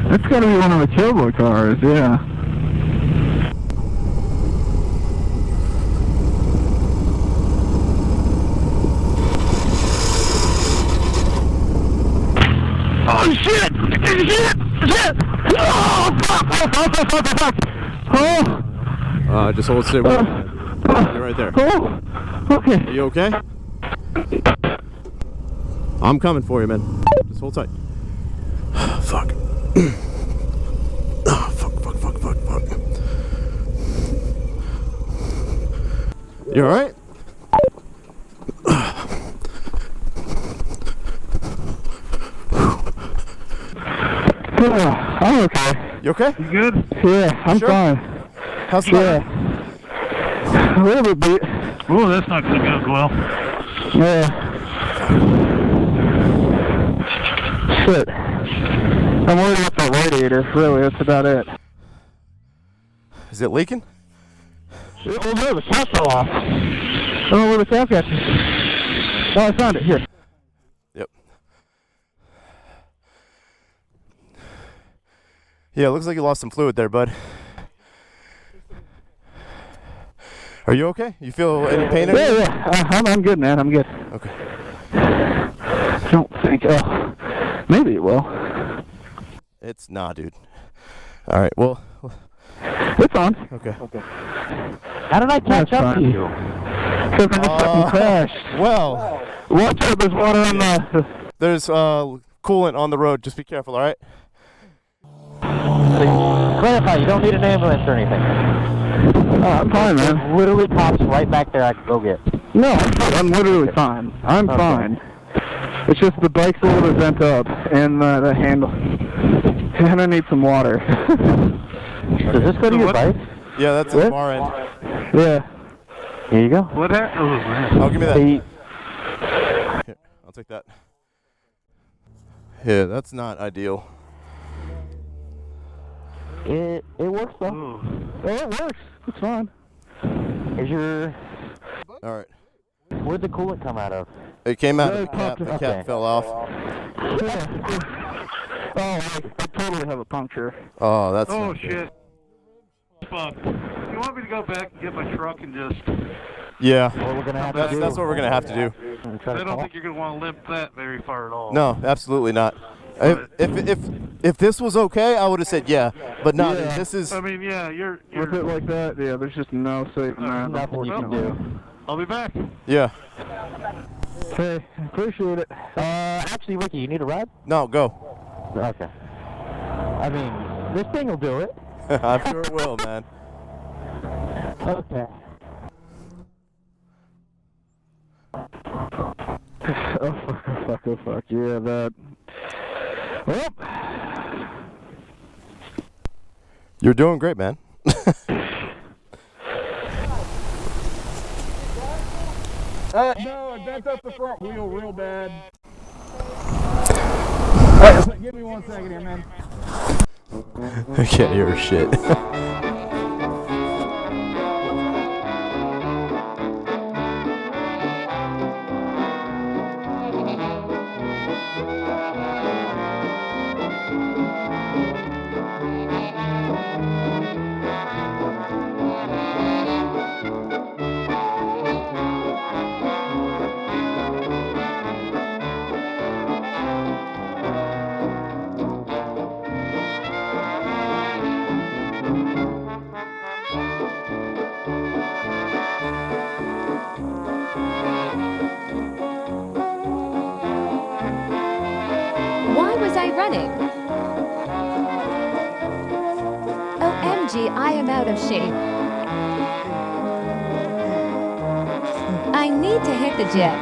That's gotta be one of the turbo cars, yeah. Oh shit! Shit! Oh fuck! Oh! Just hold still. You're right there. Oh! Okay. Are you okay? I'm coming for you, man. Just hold tight. Fuck. Oh, fuck. You alright? I'm okay. You okay? You good? Yeah, I'm sure? fine. How's the A little bit beat. Oh, that's not gonna go well. Yeah. Shit. I'm worried about the radiator. Really, that's about it. Is it leaking? Oh no, the cap fell off. I don't know where the cap got. Oh, I found it. Here. Yep. Yeah, it looks like you lost some fluid there, bud. Are you okay? You feel any pain? Yeah. I'm good, man. I'm good. Okay. I don't think. Maybe it will. It's not, dude. All right. Well. It's on. Okay. How did I catch up to you? Because I just fucking crashed. Well. Watch out! There's water on the. There's coolant on the road. Just be careful. All right. Clarify, you don't need an ambulance or anything. I'm fine, man. There's literally cops right back there I can go get. No, I'm literally fine. I'm fine. It's just the bike's a little bit bent up, and the handle. And I need some water. Does this go to your bike? Yeah, that's the far end. Yeah. Here you go. What happened? Oh, man. Oh, give me that. Hey. Here, I'll take that. Yeah, that's not ideal. It works though. Oh. Oh, it works. It's fine. Is your... All right. Where'd the coolant come out of? It came out Yeah, of the cap. The okay. cap fell off. Oh, I totally have a puncture. Oh, that's. Oh, not good. shit. Fuck. You want me to go back and get my truck and just... Yeah. What we're gonna have to do? That's what we're gonna have to do. I don't think you're going to want to limp that very far at all. No, absolutely not. If this was okay, I would have said yeah, but not. Yeah. This is. I mean, yeah, you're With it like that, yeah, there's just no saving that. Nothing you can do. I'll be back. Yeah. Hey, appreciate it. Actually, Ricky, you need a ride? No, go. Okay. I mean, this thing will do it. I'm sure it will, man. Okay. Oh fuck. Yeah, that. Well. You're doing great, man. No, it bent up the front wheel real bad. Alright, give me 1 second here, man. I can't hear shit. Running. OMG, I am out of shape. I need to hit the gym.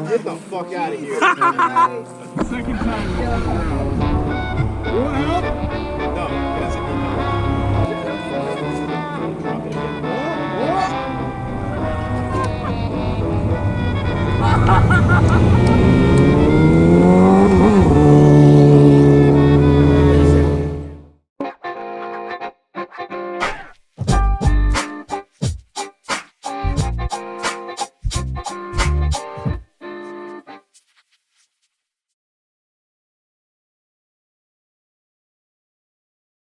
Get the fuck out of here. Second time. You want help?